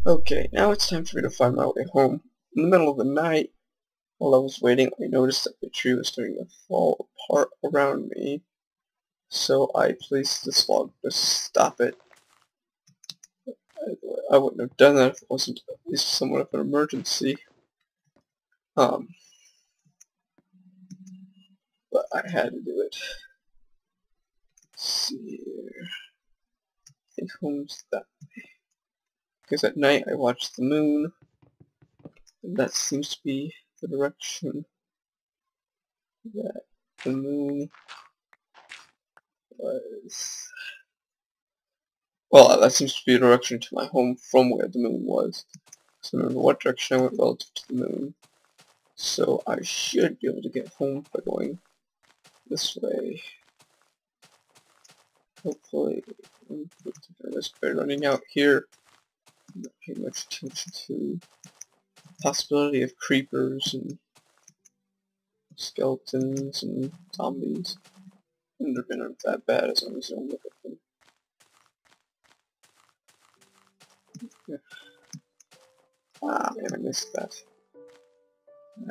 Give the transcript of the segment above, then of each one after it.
Okay, now it's time for me to find my way home. In the middle of the night, while I was waiting, I noticed that the tree was starting to fall apart around me. So I placed this log to stop it. I wouldn't have done that if it wasn't at least somewhat of an emergency. But I had to do it. Let's see here. I think home's that way. Because at night I watch the moon, and that seems to be the direction that the moon was. Well, that seems to be the direction to my home from where the moon was. So no matter what direction I went relative to the moon. So I should be able to get home by going this way. Hopefully. This by running out here. I'm not paying much attention to the possibility of creepers and skeletons and zombies. Endermen aren't that bad as long as you don't look at them. Yeah. Ah, man, I missed that.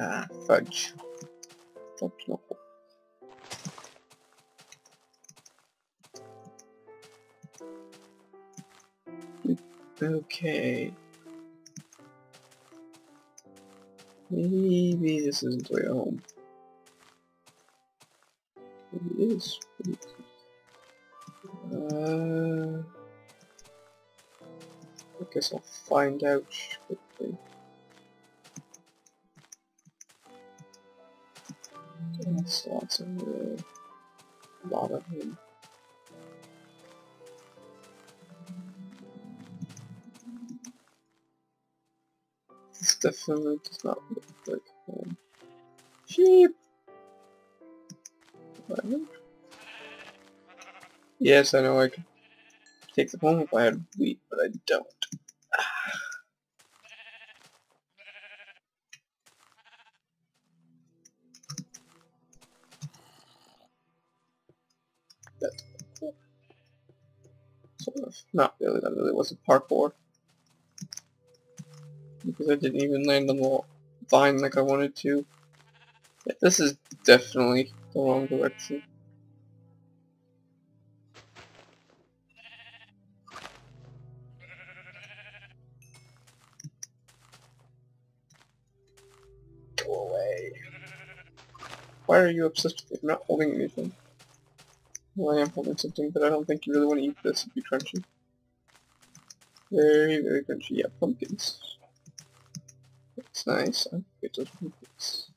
Ah, fudge. Dropped no. Okay. Maybe this isn't the way home. Maybe it is. I guess I'll find out quickly. That's lots of a lot of them. This definitely does not look like home. Sheep! What? Yes, I know I could take them home if I had wheat, but I don't. That's cool. Sort of. Not really, that really wasn't parkour. Because I didn't even land on the vine like I wanted to. Yeah, this is definitely the wrong direction. Go away. Why are you obsessed with me? I'm not holding anything. Well, I am holding something, but I don't think you really want to eat this. It'd be crunchy. Very, very crunchy. Yeah, pumpkins. That's nice. I'll get those pumpkins.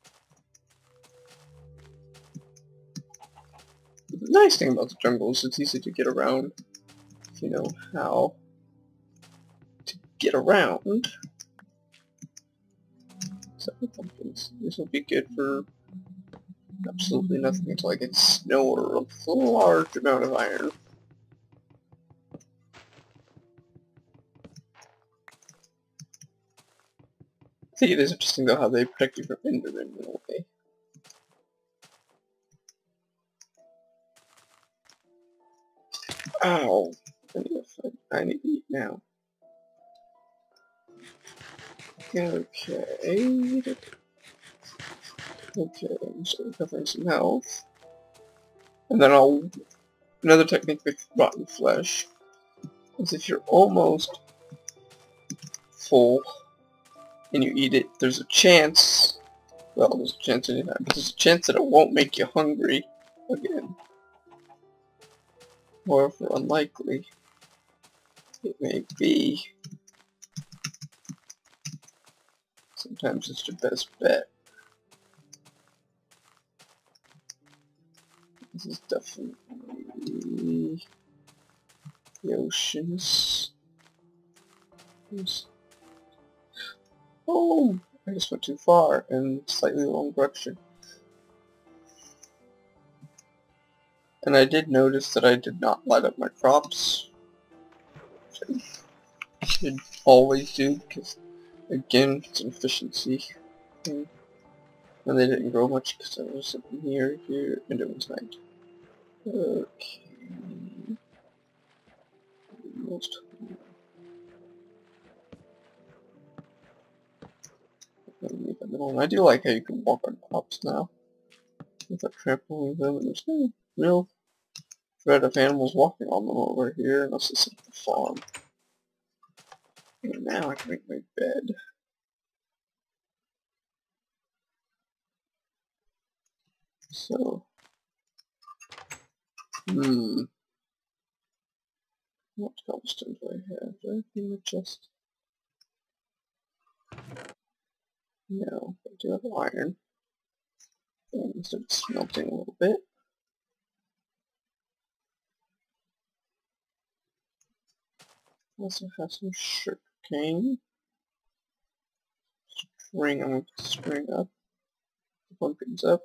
The nice thing about the jungle is it's easy to get around if you know how to get around. So pumpkins. This will be good for absolutely nothing until I get snow or a large amount of iron. I think it is interesting though how they protect you from Endermen in a way. Ow! I need to eat now. Okay. Okay, I'm just recovering some health. And then another technique with rotten flesh is if you're almost full and you eat it, there's a chance, well, there's a chance anytime, but there's a chance that it won't make you hungry again. However unlikely it may be, sometimes it's your best bet. This is definitely the oceans. Oh, I just went too far in slightly the wrong direction. And I did notice that I did not light up my crops, which I should always do, because again, it's an efficiency thing. And they didn't grow much because I was near here and it was night. Okay. Almost. I do like how you can walk on tops now without trampling them, and there's no real threat of animals walking on them over here unless it's at the farm. And now I can make my bed. So, what cobblestone do I have? Do I have in the chest? No, I do have iron. I'm gonna start smelting a little bit. Also have some sugar cane. Spring, I'm going to spring up. The pumpkins up.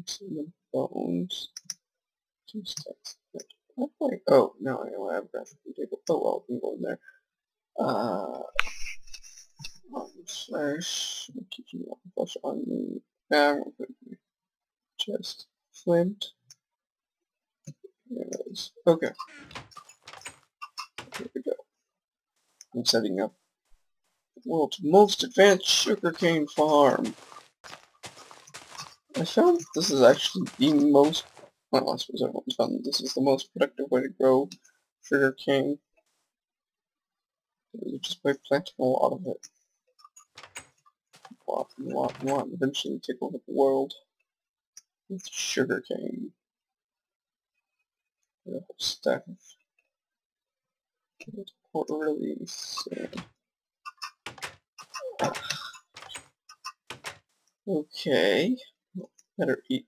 Some of the bones. Some stacks. Oh, no, I know I have a graphical table. Oh well, we can go in there. Slash, keep you on flush on me. Now I'm going to put the chest. Flint. There it is. Okay. Here we go. I'm setting up the world's most advanced sugarcane farm. I found that this is actually the most, well, I suppose everyone's found that this is the most productive way to grow sugarcane. Just by planting a lot of it. A lot and a lot and a lot, and eventually take over the world with sugarcane. A whole stack of quarterly sand. Okay. Better eat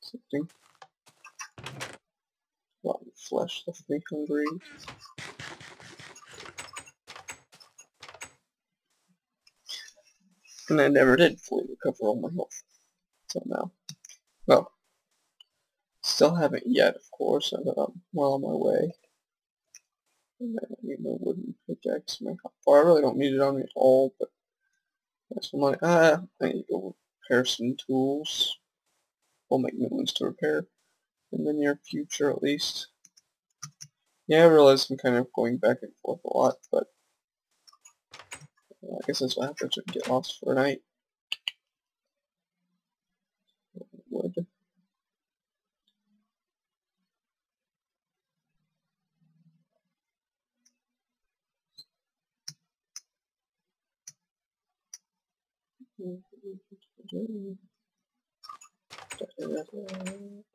something. A lot of flesh left me hungry. And I never did fully recover all my health. So now. Well, still haven't yet, of course. I'm well on my way. And then I need my wooden pickaxe. I really don't need it on me at all, but that's some money. I need to go repair some tools. We'll make new ones to repair in the near future, at least. Yeah, I realize I'm kind of going back and forth a lot, but I guess that's what happens when you get lost for a night. Wood.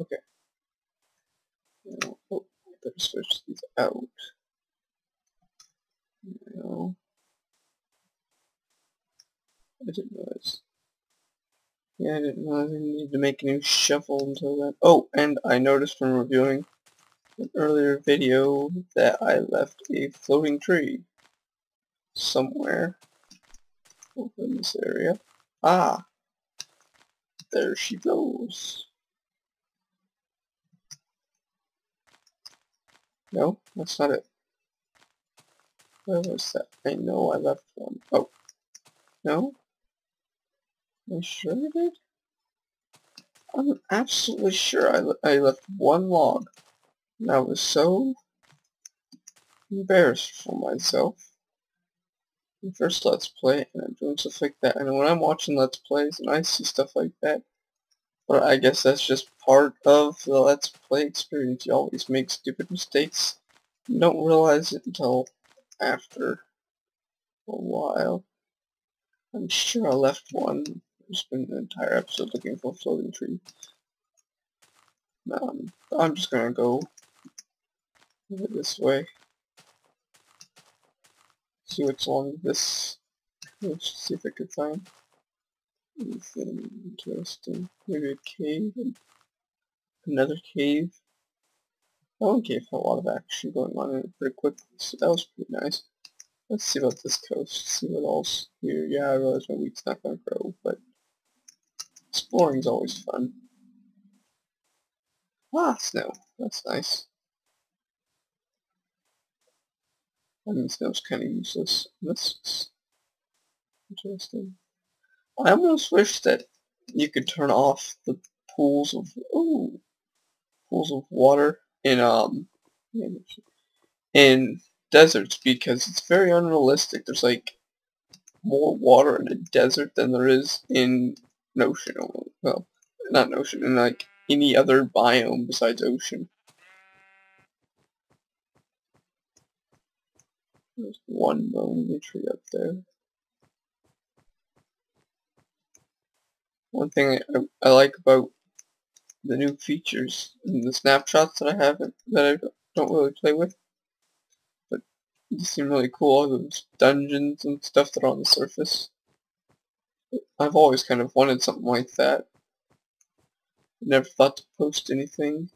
Okay. Oh, I better switch these out. No. I didn't realize. Yeah, I didn't realize I needed to make a new shovel until then. Oh, and I noticed from reviewing an earlier video that I left a floating tree somewhere over in this area. Ah, there she goes. No, that's not it. Where was that? I know I left one. Oh, no? Am I sure I did? I'm absolutely sure I left one log. And I was so embarrassed for myself. The first Let's Play, and I'm doing stuff like that. And when I'm watching Let's Plays and I see stuff like that, but I guess that's just part of the Let's Play experience. You always make stupid mistakes. You don't realize it until after a while. I'm sure I left one. I spent an entire episode looking for a floating tree. I'm just gonna go this way. See what's along this. Let's see if I can find anything interesting. Maybe a cave. Another cave. That one cave had a lot of action going on in it pretty quickly, so that was pretty nice. Let's see about this coast. See what else here. Yeah, I realize my wheat's not gonna grow, but exploring's always fun. Ah, snow. That's nice. I mean, snow's kind of useless. This is interesting. I almost wish that you could turn off the pools of water in deserts, because it's very unrealistic. There's like more water in a desert than there is in an ocean. Well, not an ocean, in like any other biome besides ocean. There's one lonely tree up there. One thing I like about the new features and the snapshots that I haven't, that I don't really play with, but they seem really cool, all those dungeons and stuff that are on the surface. I've always kind of wanted something like that. Never thought to post anything.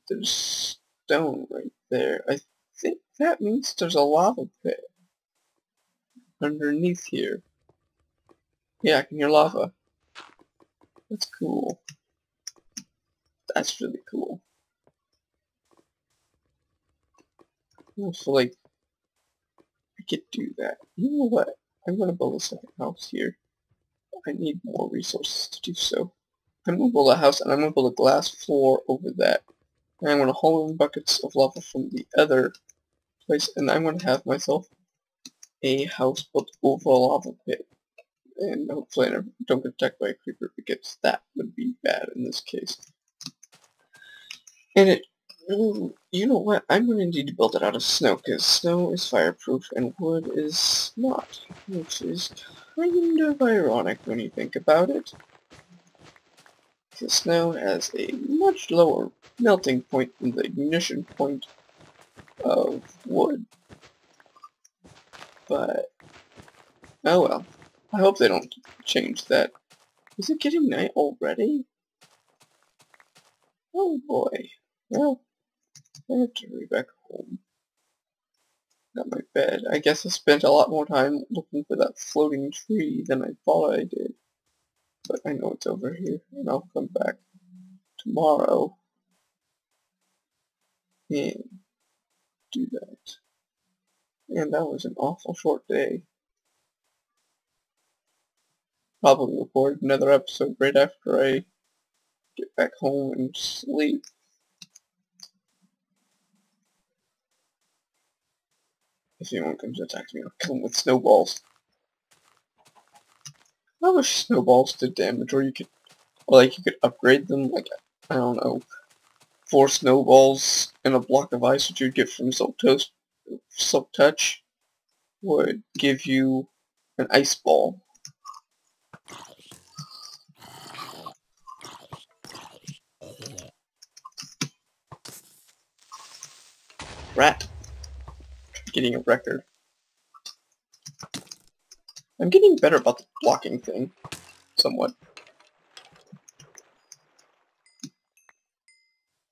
There's stone right there. I think that means there's a lava pit underneath here. Yeah, I can hear lava. That's cool. That's really cool. So like, I could do that. You know what? I'm gonna build a second house here. I need more resources to do so. I'm gonna build a house and I'm gonna build a glass floor over that. And I'm gonna haul in buckets of lava from the other place, and I'm gonna have myself a house built over a lava pit. And hopefully I don't get attacked by a creeper, because that would be bad in this case. And you know what? I'm going to need to build it out of snow, because snow is fireproof and wood is not, which is kind of ironic when you think about it. Because snow has a much lower melting point than the ignition point of wood. But, oh well. I hope they don't change that. Is it getting night already? Oh boy. Well, I have to hurry back home. Got my bed. I guess I spent a lot more time looking for that floating tree than I thought I did. But I know it's over here, and I'll come back tomorrow and do that. And that was an awful short day. Probably record another episode right after I get back home and sleep. If anyone comes to attack me, I'll kill them with snowballs. I wish snowballs did damage, or you could upgrade them, like, I don't know, 4 snowballs and a block of ice, which you'd get from Silk Touch, would give you an ice ball. Rat. Getting a record. I'm getting better about the blocking thing, somewhat.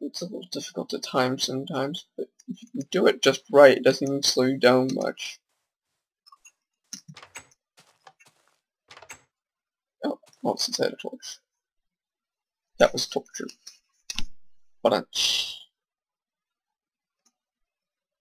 It's a little difficult at times sometimes, but if you can do it just right, it doesn't even slow you down much. Oh, well, since I had a torch. That was torture. But